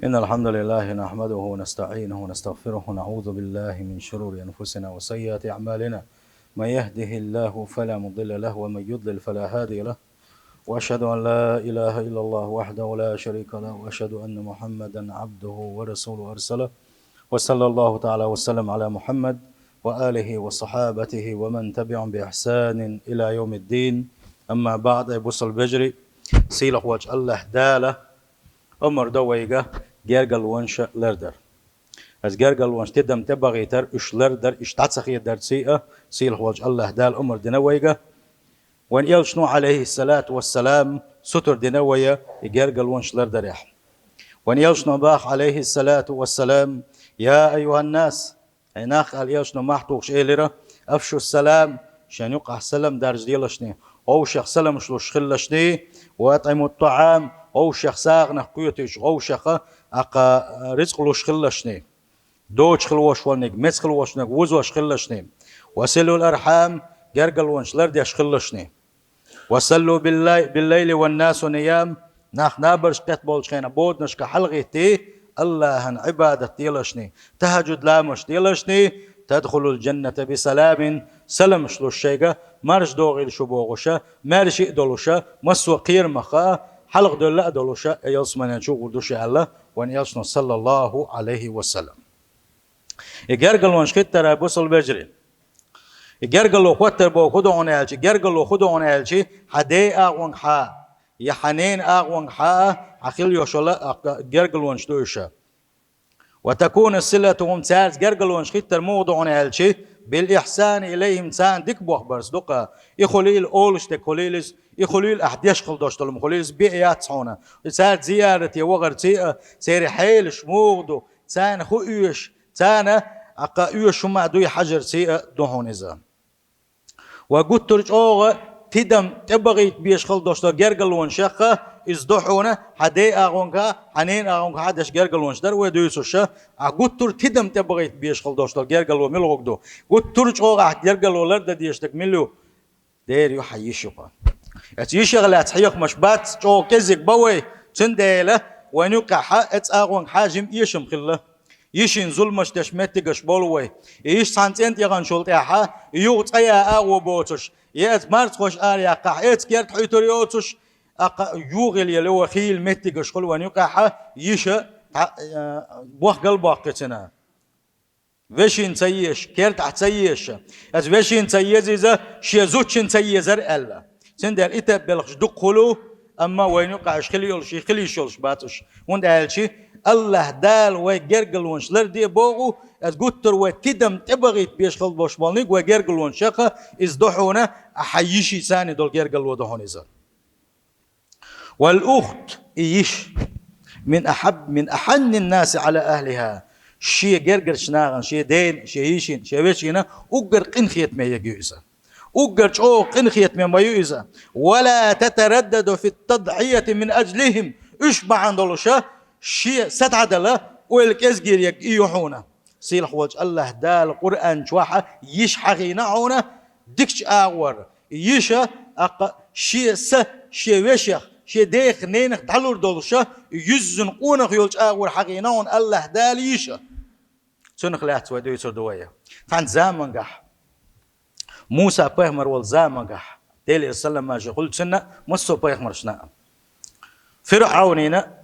إن الحمد لله نحمده ونستعينه ونستغفره ونعوذ بالله من شرور أنفسنا وسيئات أعمالنا. من يهده الله فلا مضل له ومن يضلل فلا هادي له، وأشهد أن لا إله إلا الله وحده لا شريك له، وأشهد أن محمدا عبده ورسوله أرسله. وصلى الله تعالى وسلم على محمد وآله وصحابته ومن تبعهم بإحسان إلى يوم الدين. أما بعد، بوصل بجري سيلح وجه الله دالة أمر دويقة جرجل ونش لردر از جرجل ونش تدم تبغي تر إش لردر إش تعتسخي در سيلح وجه الله دال أمر دنويقة وان يلشنو عليه الصلاة والسلام ستر دنوية جرجل ونش لردر يح وان يلشنو باخ عليه الصلاة والسلام يا أيها الناس هناك قال يلشنو محطوش إيلرا أفشو السلام شان يقع سلام درج ديلشني أو شيخ سلام شلوش خلشني وأطعموا الطعام أو شيخ ساغنا قيوتش أو شيخ أقا رزق لوش خلشني دوش خلوش ولنك مس خلوش نك وزوش خلشني وسلوا الأرحام جرجل ونش لرديش خلشني وصلوا بالليل والناس نيام ناخ نابرش قتبول شخينا بودنش كحلغتي الله هن عبادة يلشني تهجد لامش يلشني تدخل الجنة بسلام سلم شلو الشيقة مارش دوغي شبوغشا مارش إدولوشا مسو قير مخا حلق دول لا إدولوشا يلسمن ينشوغ دوشا الله وان يلسن صلى الله عليه وسلم يجرقل وانشكت ترى بوصل بجري يجرقل وخوتر بو خدو عنالشي جرقل وخدو عنالشي حدي أغوان حا يحنين أغوان حا عخيل يوشولا جرقل وانشتوشا وتكون الصلة تارز جرجل ونشخيت الموضوع نالشي بالإحسان إليهم سان ديك بوخبرس دوقا يخليل أولش تخليلس يخليل أحديش خلدوشتلم خليلس بيئات صونا سان زيارة وغر سير حيلش موضو سان خو إيش سان أقا إيش ما دوي حجر سي دوهونيزا وقلت رجوع تدم تبغي بيش خلدوشتل جرجل ونشخة إزدحونا حدي أغونكا حنين أغونكا حدش جرجل ونشدر ودويسوشا أقول تدم تبغي بيش خلدوشتل جرجل وملغدو قلت ترجع جرجل ولرد ديشتك ملو دير يحيشوقا يشغل أتحيق مشبات جو كزك بوي تنديله ونوقع حق أغون حاجم يشم خله يشين ظلمش تشمتقش بولوي يش سانتين يغان شولت أحا يوت أيا أغو بوتش يأت مارت خوش آريا قح يأت كيرت حيتوريوتش يوغل يلو خيل متقش خل ونوقع يشا بوخ قلبه قتنا وشين تسيش كيرت تسيش از وشين تسيزه شيزوتشين تسيزر ألا سندال إتب بلخش دقلو أما وينوقع خليول شي خليشولش باتش وندال شي الله دال وجرجل ونشلر دي بوغو از قطر وتدم تبغيت بيش خلط بوش مالنيك وجرجل ونشقة ازدحونا أحيشي ثاني دول جرجل ودهونيزر والأخت إيش من أحن الناس على أهلها شيء جرجر شناغن شيء دين شيء يشين شيء وشينا أجر قنخيت ما يجوزه أجر شو قنخيت ما يجوزه ولا تتردد في التضحية من أجلهم إيش بعندلوشة شيء ستعدله والكزجير يحونا سيلح وجه الله دال القرآن شواحة يش حقينا عونا دكش أور يشا شيء شيء وشيخ شيء ديخ نينخ تعلور دولشة يزن قونخ يولش أغور حقيناون الله دال يشا سنخ لات ودوي سردوية فان زامن قح موسى بيهمر والزامن قح ديلي السلام ماجي قلت سنة مصو بيهمر شنا فرعونينا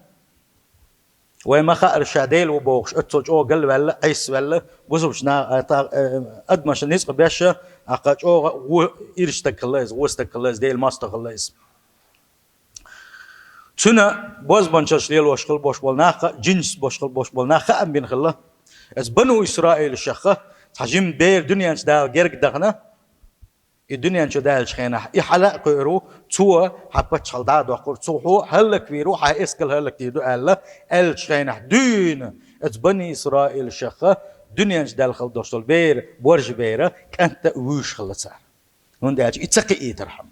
وما خائر شاديل وبوغش اتوج او قل ولا عيس ولا بوزو شنا ادمش نسق بيشا اقاج او يرشتك الله وستك الله ديل ماستق الله سنة باز بنشش ليل وشخل بوش بالناخ جنس بوشخل بوش بالناخ أم بين خلا از بنو إسرائيل الشخة حجم بير دنيا شدا جرق دغنا الدنيا شدا الشخينة يحلق قيرو توا حبت شلدا دقر توحو هلك فيرو حاسكل هلك تيدو ألا الشخينة دين از بني إسرائيل الشخة دنيا شدا الخل دوشل بير برج بيرة كانت وش خلا صار هون ده يتسقي ترحم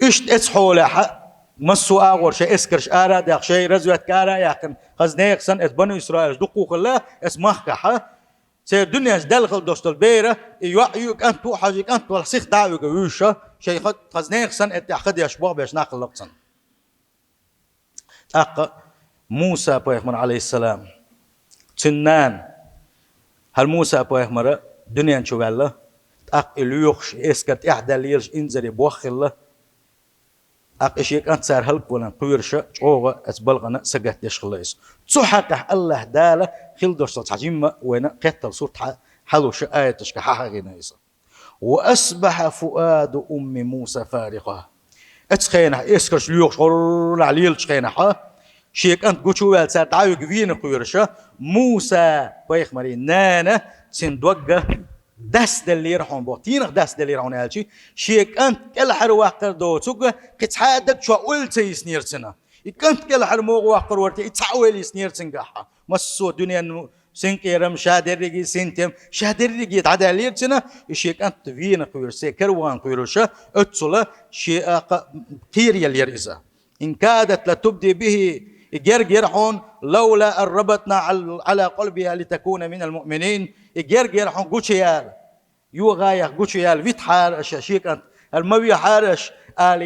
إيش اتحولها مسو أغور شيء إسكرش آرا داخ شيء رزوات كارا ياكن خزنيق سن إتبنو إسرائيل دقوق الله اسمه كحا سير دنيا دلخل دوستل بيرة يوعيوك أنتو حاجيك أنتو السيخ دعوك ويوشا شيء خزنيق سن إتأخذ يشبه بيش ناقل لقصن أقا Musa peygamber aleyhisselam tünnen hal Musa peygamber dünyanın çuvalla ak iliyokş eskat ihdaliyelş inzeri boğilla ak eşek antsar halk bolan kuyurşa çoğu esbalgana sagat yaşkılayız tsuhaqah Allah dala khildorsa tajimma wena qettal surt حلوش آية حاجة نايسة وأصبح فؤاد أم موسى فارغة أتخينا إسكرش ليوش غرر عليل تخينا شيك أنت قوشوال سار تعاوي قوين قويرشا موسى بايخ مري نانا سندوغة داس دلي رحون بوتينغ داس دلي رحون هالشي شيك أنت كل حر واقر دو تسوغة كتحادك شو أولت يسنيرتنا كنت كل حر موغ واقر ورتي يتعويل يسنيرتنا مسو دنيا سنكيرم شادريجي سنتم شادريجي تعداليرتنا شيك أنت فين قويرسي كروان قويرشا أتصلا شيء قيريا اليرزا إن كادت لتبدي به جرجرحون لولا أن ربطنا على قلبها لتكون من المؤمنين جرجرحون قوشيال يوغايا قوشيال فيت حارش شيك أنت المبي حارش آل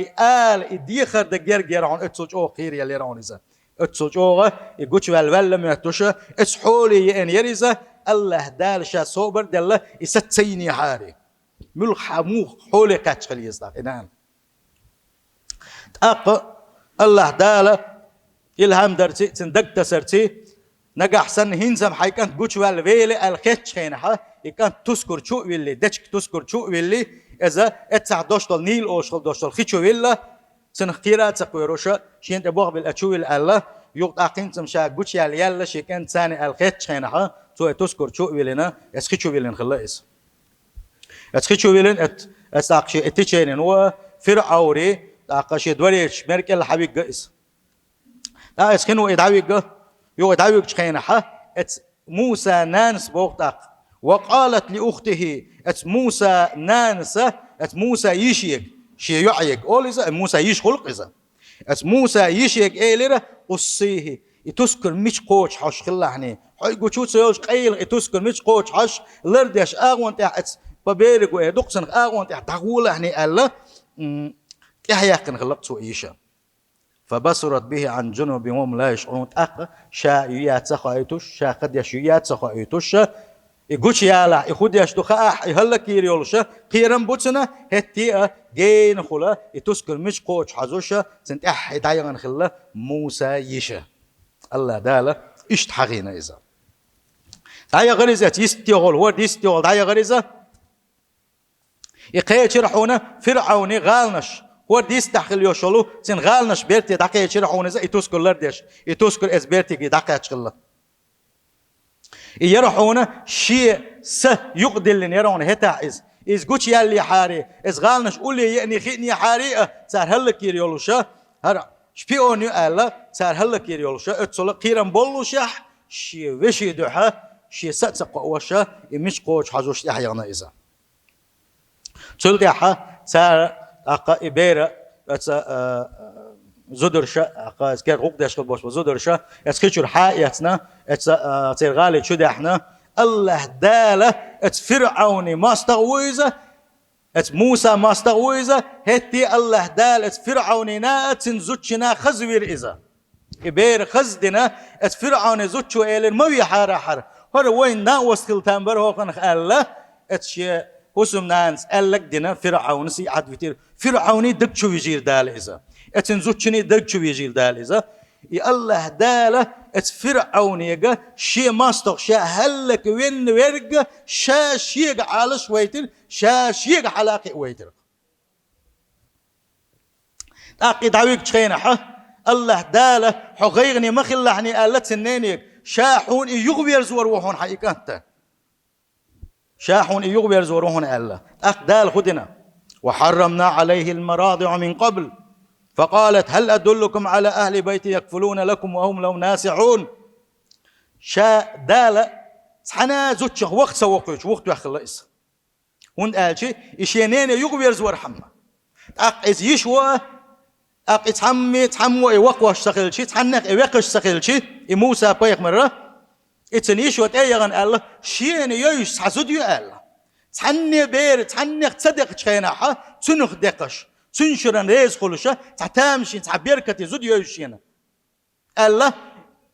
إديخر دا جرجرحون أتصل أو قيريا اليرونيزا أتصل أوغا يقولوا الولا من التوشة أسحولي ين يرزا الله دال شا صوبر دالله يستسيني حاري ملخ حموخ حولي كاتش خليزا إنان أق الله دال إلهام درتي تندق تسرتي نجح سن هنزم حيكان قولوا الويل الخيتش خينها يكان تذكر شو ويلي دشك تذكر شو ويلي إذا اتسع دوشتل نيل أوشل دوشتل خيتشو ويلا سنختيرات سقويروشا شين تبوغ بالأشوي الله يوقع قيمتم شا قوتش يالا شيكان ثاني الخيت شينها تو تذكر شو ويلنا اسخيتشو ويلن خلاص اسخيتشو ويلن اساقشي اتيشينن و فرعوري اقشي دوريش مركل حبيب جئس لا اسخنو ادعويق يو ادعويق شينها ات موسى نانس بوقتق وقالت لاخته ات موسى نانس ات موسى يشيك شي يعيق أوليزا موسى يش خلق إذا أس موسى يشيك إيلرا قصيه يتذكر مش قوش حش خلاهني حي قوشوت سيوش قيل يتذكر مش قوش حش لردش أغوان تاع أس ببيرك ويدقسن أغوان تاع تقولهني ألا يحيقن خلقت سو إيشا فبصرت به عن جنوب وهم لا يشعرون أق شايات سخايتوش شا قد يشيات سخايتوش يقولش يالا يخد يشتخا يهلا كيريولشا قيرم بوتسنا هتي جين خلا يتذكر مش قوش حزوشا سنت يدايغن خلا موسى يشا الله دالا اشت حقينا إذا دايا غريزة يستيغل هو يستيغل دايا غريزة يقيا شرحونا فرعوني غالنش هو يستحقل يوشلو سن غالنش بيرتي داقيا شرحونا إذا يتذكر لردش يتذكر إز بيرتي داقيا شغلا يروحون شيء يقدل يرون هتا إز قوش يالي حاري إز غالنش قولي يعني خيني حاري صار هلا كيريولوشا هرا شبيون يقال صار هلا كيريولوشا اتسولا قيرم بولوشا شي وشي دوحا شي ستسق وشا مش قوش حزوش يحيانا إذا تلتحا صار أقا إبيرا زودرشا أقا إسكار غقدش قبوش زودرشا إسكيشور حايتنا تيرغالي شو احنا الله داله ات فرعوني ما استغويزه ات موسى ما استغويزه هتي الله دال ات فرعوني نا تنزوتشنا خزوير إذا إبير خزدنا ات فرعوني زوتشو إيلين ما يحار حر هر وين نا وصل تنبر هو كان الله ات شيء حسم نانس ألك دنا فرعون سي عدوتير فرعوني دكشو يجير دال إذا اتنزوتشني دكشو يجير دال إذا الله داله ات فرعون يجا شي ماستر شا هلك وين ورقة شا شيق على شويتر شا شيق حلاقي ويتر تاقي دعويك تخينا الله داله حقيقني ما خلعني قالت سنينيك شاحون يغبير زور وحون حقيقة شاحون يغبير زور وحون الله أقدال خدنا وحرمنا عليه المراضع من قبل فقالت هل أدلكم على أهل بيت يكفلون لكم وهم لو ناسعون شا دالة حنا زوجه وقت سوقش وقت يخلص هون قالشي إشينين يغبير زور حما أقيس يشوى أقيس حمي وقوش سخيلشي تحنق وقش سخيلشي موسى بيق مرة إتن يشوى تأيغن الله شين يوش حسود الله تحني بير تحنق تصدق شيناها تنخ دقش تنشرن ريز خلوشة تعتامشين تعبيركتي زود يوشينا الله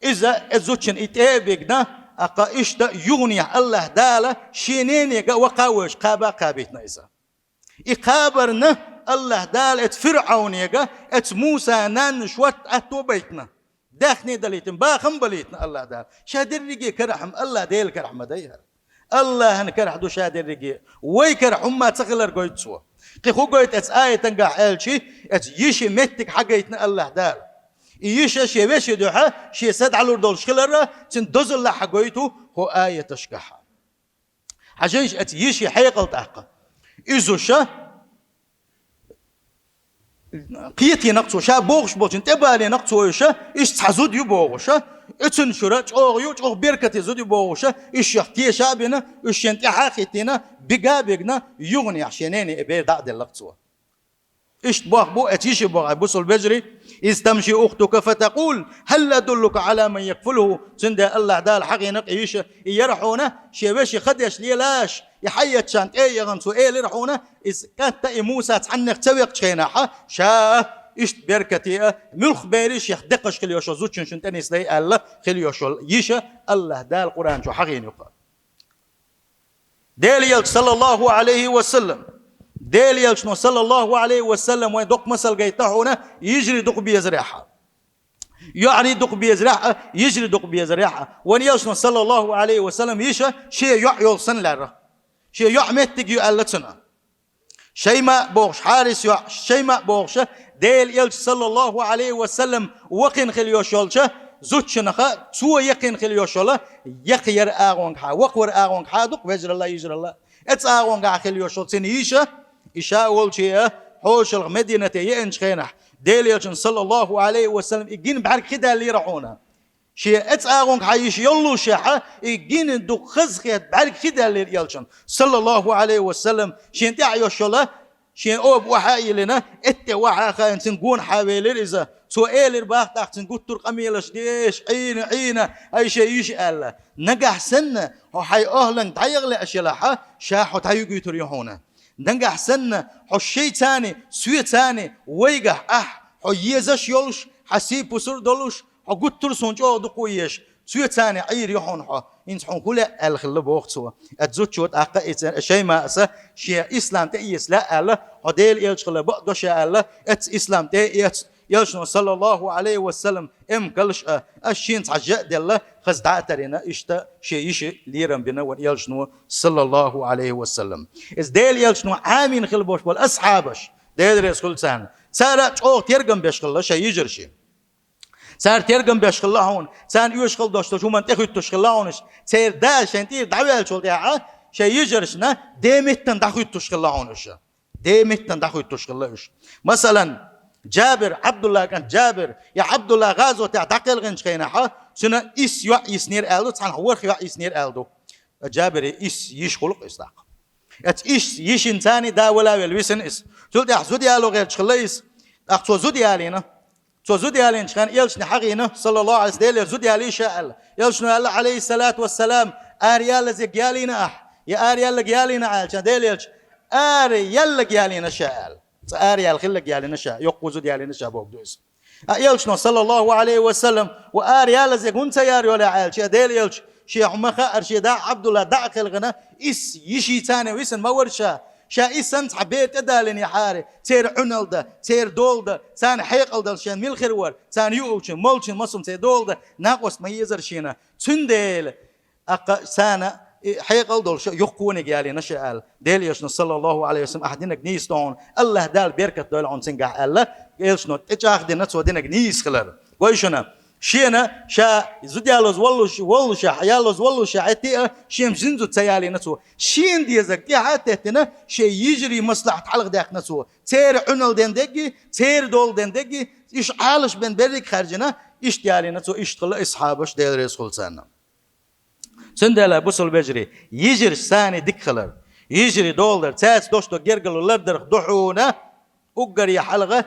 إذا الزوجين إتابعنا أقا إشتا يغني الله دالا شينين يقا وقاوش قابا قابيتنا إذا إقابرنا الله دال ات فرعون يقا ات موسى نان شوات أتو بيتنا داخني دليتن باخم بليتنا الله دال شادر رجي كرحم الله ديل كرحمة ديها الله هنكرح دو شادر رجي ويكرح ما تغلر قويت سوا قي خو قويت ات آية تنقع حالشي ات يشي متك حقيتنا الله دال يشي شي وشي دوحا شي سد على دول شخلرة تندوز الله حقويتو هو آية تشكحها حاجيش ات يشي حيقل تحقا إذا شا قيتي نقصو شا بوغش بوغش تبالي نقصو يشا إيش تحزود يبوغشا اتن شرا يوج بركة زود يبوغشا إيش يحتي شابنا إيش ينتي حاقتنا بقا بقنا يغني عشانيني إبير دعد اللقصو إيش تبوغ بو اتيش بوغ بوصل بجري إذ تمشي أختك فتقول هل أدلك على من يكفله سند الله دال حقي نقيش يرحونا شيبش خدش ليلاش يحيت شانت إيه يغنسو إيه لرحونا إذ كانت موسى تعنق تويق شيناحا شا إيش بركتي ملخ بيريش يخدقش خليوشو زوجن شنتني سلي الله خليوشو يشا الله دال قرآن شو حقي نقا ديل صلى الله عليه وسلم ديل يلشنو صلى الله عليه وسلم وين دق مسل قيته هنا يجري دق بيزرعها يعني دق بيزرعها يجري دق بيزرعها وين يلشنو صلى الله عليه وسلم يشا شيء يعيل سن لره شيء يعمت تجي ألتنا شيء ما بوش حارس شيء ما بوش ديل يلش صلى الله عليه وسلم وقن خليوشولشه زوجنا سوى يقين خليوشولا يقير أعوان حا وقور أعوان حا دق بيجر الله يجر الله اتس أعوان خليوشول سنيشة إشاء والشيء حوش المدينة ينش خينح ديل يلشن صلى الله عليه وسلم يجين بعرك كده اللي يروحونه شيء اتساقون حيش يلو شحة يجين دو خزخيت بعرك كده اللي يلشن صلى الله عليه وسلم شين تعيش الله شين أوب وحاي لنا ات وحا خاين سنقون حوالي إذا سؤال رباح تحت سنقول ترق أميلش ديش عين أي شيء يش الله نجح سنة هو حي أهلن تعيغ لأشياء شاحو تعيغ يتريحونه نجح سنة حشي ثاني سوي ثاني ويجح حيزش يلش حسيب بسر دلش حقول ترسون جو دقويش سوي ثاني عير يحون إنسان كله الخلة بوقت سوا أتزوج شوت أقا شيء ما أسا شيء إسلام تأيس لا الله هديل يلش خلا بقدر شيء الله أت إسلام تأيس يلشنا صلى الله عليه وسلم كلش أشين تعجد الله خزدعترنا إشتا شيء ليرم بنا ويلشنا صلى الله عليه وسلم إذ ديل يلشنا عامين خلبوش والأصحابش ديل رسول سان سارة أو ترجم بيشخلا شيء يجرشي سار ترجم بيشخلا هون سان يشخل دوشتو شو من تأخذ تشخلا هونش سير داش أنتي دعوة شو ده شيء يجرشنا ديمتن تأخذ تشخلا هونش ديمتن تأخذ تشخلا هونش مثلا جابر عبد الله كان جابر يا عبد الله غازو تعتقل غنش خينها سنة إس يسنير ألدو تان هو يسنير ألدو جابر إس يشخلق إصداق إس يش إنساني دا ولا والوسن إس تقول يا زودي على غير شخليس أخذ زودي علينا زودي علينا كان يلش نحقينا صلى الله عليه وسلم زودي عليه شاء يلش الله عليه الصلاة والسلام أريال زي قالينا يا أريال قالينا على كان ديل يلش أريال قالينا شاء أريال خلق يالي نشا يقوزو يالي نشا بوك دوز يلشنا صلى الله عليه وسلم وأريال زي كنت ياري ولا عيال شي ديل يلش شي عمخا أرشي دا عبد الله دا خلقنا إس يشي تاني ويسن مورشا شا إسن حبيت أدالين يا حاري تير عنل دا تير دول دا سان حيقل دا شان ميل خيرور سان يوشن مولشن مصم تير دول دا ناقوس ميزر شينا تنديل أقا سانا حيقل دول يقوني قالي نشأل ديل يشنا صلى الله عليه وسلم أحدنا جنيس دون الله دال بيركة دول عن سنجح الله يشنا إتشاخدنا تسودنا جنيس خلر ويشنا شينا شا زوديالوز والله حيالوز والله عتيقة شيم زنزو تيالي نسوا شين دي زكتي حتى شيء يجري مصلحة حلق داخل نسوا تير عنل دندقي تير دول دندقي إيش عالش بن بريك خارجنا إيش تيالي نسوا إيش تلا إصحابش ديل رسول سنة سندلا بوصل بجري يجري ثاني دكخلر يجري دولار تاس دوشتو جرجلو لردر ضحونا أجري حلقة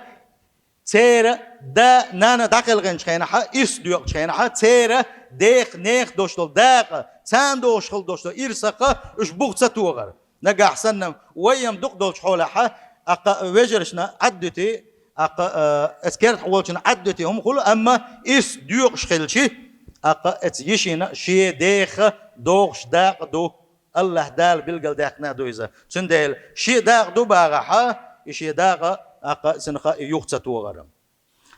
تيرا دا نانا داخل غنش خينها إسديوق خينها تيرا ديخ نيخ دوشتو داقة سان دوشخل دوشتو إرسقة إش بوغتة توغر نجا حسنا ويم دق دوش حولها أقا وجرشنا عدتي أقا اسكرت حولشنا عدتي هم خلو أما إسديوق شخلشي ات يشينا شي ديخ دوغش داق دو الله دال بلقل داقنا دو إذا سندل شي داق دو باغا شي داق سنخا يوختو غرم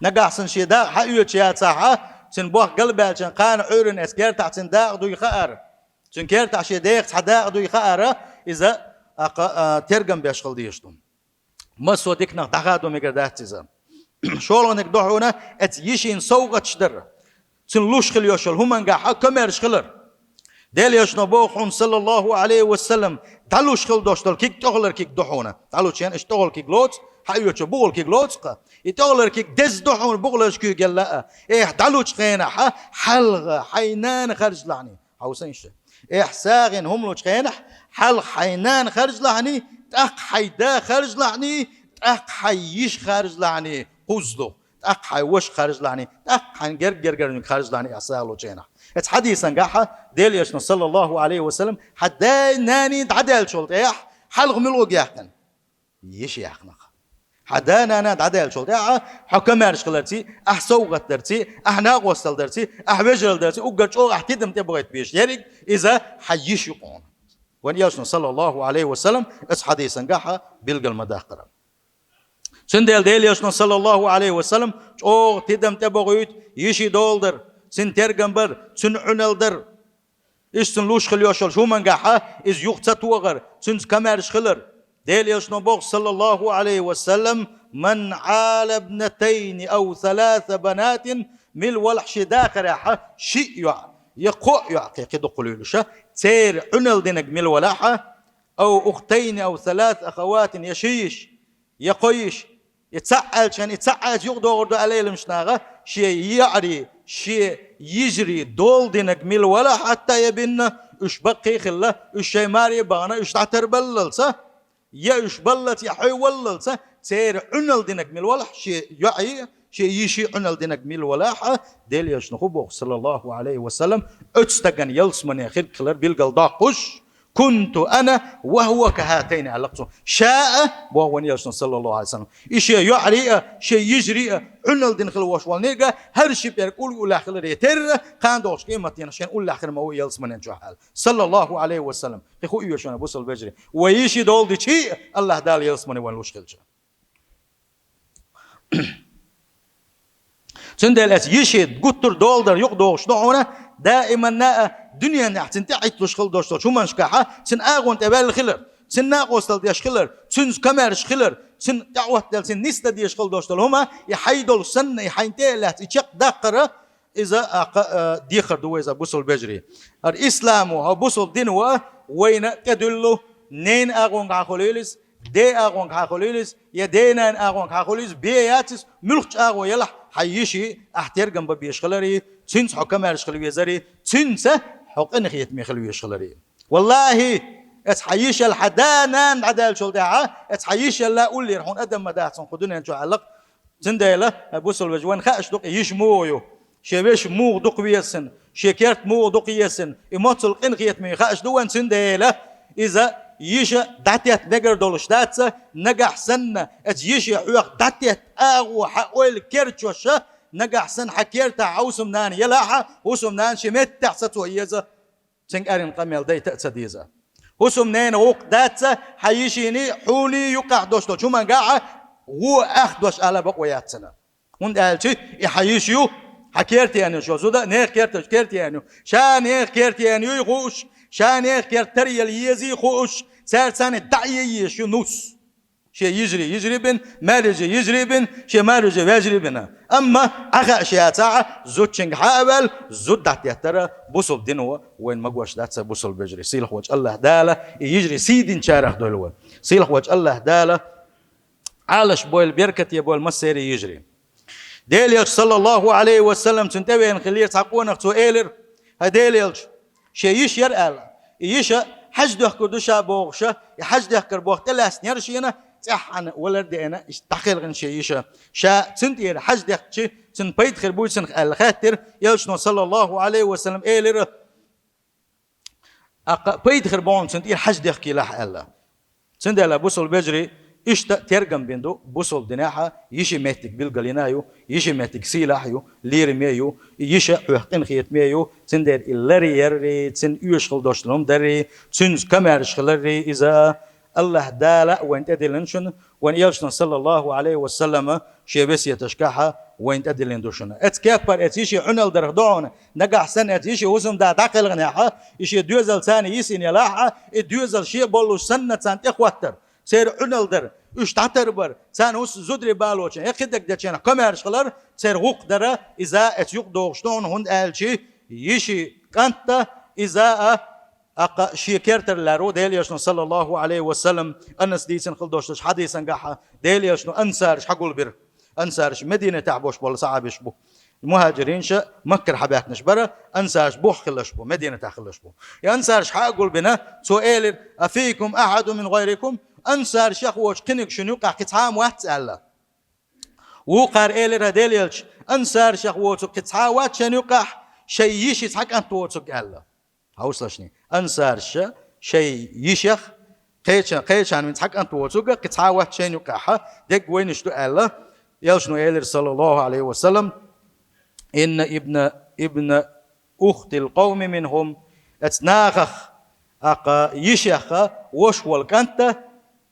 نقع شي داق يوتشيات صحا سن بوخ قلبه سن قان عورن اسكير تاع سن داق دو يخار سن كير تاع شي ديخ داق دو يخار إذا ترجم بيشغل ديشتم ما سو ديكنا دغادو ميقدات إذا شولونك دوحونا ات يشين سوغت شدر سن لوش خل يوشل هم انقع كمرش خلر ديل يشنو بوخون صلى الله عليه وسلم تعلوش خل دوشتل كيك تغلر كيك دوحونا تعلو شين اشتغل كيك لوت حيوتشو بغل كيك لوتسقا يتغلر كيك دز دوحون بغلش كي قال لا ايه تعلوش خينا حلغ حينان خرج لعني حوسينش ايه ساغن هم لوش خينا حل حينان خرج لعني تاق حيدا خرج لعني تاق حيش خرج لعني قزدو تاق حيوش خرج لعني تاق حنجر خرج لعني اسالو جينا ات حديثا قاحه ديل يشن صلى الله عليه وسلم حدا ناني تعدل شولت ايه حلغ ملوق يحكن يش يحكن حدا نانا تعدل شولت ايه حكمارش قلرتي احسوغت درتي احنا وصل درتي احوجل درتي وقرشو احتدم تبغيت بيش يريك اذا حيش يقون وان يشن صلى الله عليه وسلم اس حديثا قاحه بلقى المداقره سندل ديل يشن صلى الله عليه وسلم او تدم تبغيت يشي دولدر سن ترجمبر سن عنلدر إيش سن لوش خليوشل شو من قاحة إز يقطع وغر سن كمارش خلر ديل يشنو صلى الله عليه وسلم من عال ابنتين أو ثلاث بنات من والحش داخل شيء يقوع كده قليلشة تير عنل دينك من الولاحة أو أختين أو ثلاث أخوات يشيش يقيش يتسعل شان يتسعل يقدر عليه المشناغة شيء يعري شيء يجري دول دينك ميل ولا حتى يبين اش بقي خله اش شي ماري بانا اش تعتر بللسه يا اش بلت يا حي وللسه سير عنل دينك ميل ولا شيء يعي شيء يشي عنل دينك ميل ولا ديل يشنخو صلى الله عليه وسلم اتستغن يلسمن يخير كلر بالقل داقش كنت أنا وهو كهاتين علاقته شاء وهو نيرسون صلى الله عليه وسلم إشي يعري شيء يجري عنل دين خلوش والنيجا هر شيء بيقول ولا خلر يتر كان دوش قيمة ينشان ولا خير ما هو يلس من الجحال صلى الله عليه وسلم يخو يوشنا بوصل بجري ويشي دول دي شيء الله دال يلس من وين لوش خلجه سندلت يشي قطر دولدر يقدوش نوعنا دائما نا دنيا نحتن تعيط لش خل دوش شو منشكحة سن أغون تبال الخلر سن ناقوس تل ديش خلر سن كمارش خلر سن دعوة تل سن نست ديش خل دوش هما يحيدل سن يحينتي له يشق دقرة إذا ديخر دو إذا بوصل بجري الإسلام وبوصل دين وين تدلو نين أغون عقوليلس دي أغون عقوليلس يدينا أغون عقوليلس بياتس ملخش أغو يلح حيشي احتير جنب بيشخلري تنس حكمار شخلوي زري تنس حق إن خيت ميخلوي شخلري والله اتحيش الحدانا عدال شلداعة اتحيش لا أقول لي رحون أدم مداحسن خدونا نشو علق تنديله بوصل وجوان خاش دق يشمويو شبيش مو دق ويسن شكرت مو دق يسن إماتل إن خيت مي خاش دوان تنديله إذا يشا داتيت نجر دولش داتسا نجح سنة اتيشي حوق داتيت أغو حقول كيرتشوشة نجح سن حكيرتا عوسم نان يلاحا وسم نان شمت تحسطو إيزا تنك أرين قميل دي تأسديزا وسم نان وق داتسا حيشيني حولي يقع دوشتو شو من قاعة هو أخدوش على بقويات سنة وند قالشي يحيشيو حكيرتي يعني شو زودا نير كيرتي يعني شان نير كيرتي يعني يغوش شان نير كيرتري اليزي خوش سار سنة دعية شو نوس شيء يجري بن مارج يجري بن شيء مارج يجري بنا أما أخا شيء ساعة زود شنق حابل زود دعت يهترى بوصل دينه وين ما قوش دعت بوصل بجري سيلح وجه الله دالة يجري سيدين شارح دولوه سيلح وجه الله دالة عالش بول بيركت يبول مسيري يجري ديليش صلى الله عليه وسلم تنتبه نخليه تعقونا تو إيلر هديليش شيء يشير آل يشا حجده كردوشا بوغشا يحجده كربوغ تلاس نيرشينا تحن ولدينا استحقل غن شيء يشا شا تنتير حجده شيء تن بيت خربوي تن الخاتر يلشنا صلى الله عليه وسلم إيلر بيت خربون تنتير حجده كي لح الله تندل بوصل بجري إشتا ترجم بيندو بوصل دناحة يشي ماتك بالقلينايو يشي ماتك سيلاحيو لير ميو يشي حوحتين خيط ميو تندر اللري يري تن يشغل دوشلهم دري تنز كمارش خلري إذا الله دالا وين تدلنشن وين يلشن صلى الله عليه وسلم شي بس يتشكاحة وين تدلندوشن اتكابر اتيشي عنل درخدعون نقع سنة اتيشي وسم دا تعقل غناحة يشي دوزل ثاني يسين يلاحة دوزل شي بولو سنة سانت اخواتر سير عنل در اشتعتر بر سان وس زدري بالوچن يخدك دچن كمارش خلر سير غوق در اذا اتيق دوغشتون هند الشي يشي كانت اذا أق شيكرتر لارو ديليشنو صلى الله عليه وسلم أنس ديسن خلدوش حديثا قاحة ديليشنو أنسارش حقول بر أنسارش مدينة تعبوش بولا صعبش بو المهاجرين شا مكر حباكنش برا أنسارش بوح خلش بو مدينة تخلش بو يا أنسارش حقول بنا سؤال أفيكم أحد من غيركم أنسارش يخوش كنك شنو قاح كتعام واحد سألا وقار إيلر هديليش أنسارش يخوش كتعام واحد شنو قاح شيء يتحق أنت وتسق الله هاوسلشني أنسارش شيء يشخ قيشان من تحق أنت وتوقع قطعة واحد شيء يقعها دق وين يشتو الله يلشنو إلير صلى الله عليه وسلم إن ابن أخت القوم منهم اتناخخ أقا يشخ وشوال كانت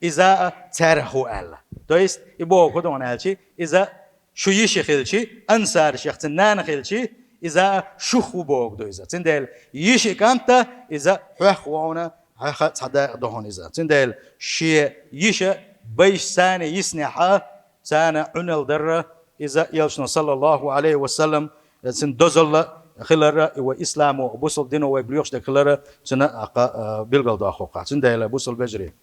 إذا تارحوا الله تويست يبوه كدون هالشي إذا شو يشخ الشي أنسار شخ تنان خلشي إذا شخو بوق دو إذا تندل يشي كانت إذا حخونا حخ صدق دهون إذا تندل شيء يشي بيش سنة يسنحها سنة عنل درة إذا يلشنا صلى الله عليه وسلم سندزل خلرا وإسلام وبوصل دينه ويبليوش دخلرا سنة بيلقل داخوقع تندل بوصل بجري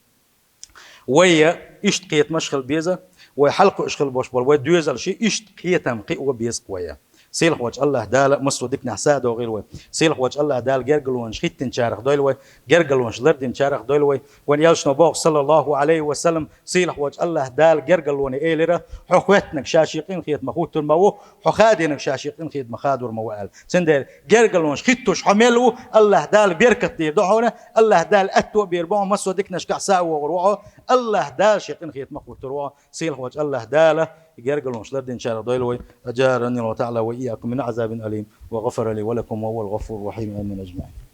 ويا إشتقيت مشخل بيزا وحلق إشخل بوشبال ودوزل شيء إشتقيت مقي وبيز قوية سيلخ وجه الله دال مصر ديك نحساد وغيره سيلخ وجه الله دال جرجلون شخيت شارخ دويلوي جرجلون شلردين شارخ دويلوي وان يلشنا بوق صلى الله عليه وسلم سيلخ وجه الله دال جرجلون إيلرا حخوتنك شاشيقين خيط مخوت المو حخادينك شاشيقين خيط مخادور موال سندل جرجلون شخيتوش حملو الله دال بيركت دي دعونا الله دال أتو بيربعو مصر ديك نشكع ساو وغروعه الله دال شيقين خيط مخوت روعه سيلخ وجه الله دال جرجلون شلردين شارخ دويلوي أجارني الله تعالى وإياكم من عذاب أليم وغفر لي ولكم وهو الغفور الرحيم آمين أجمعين.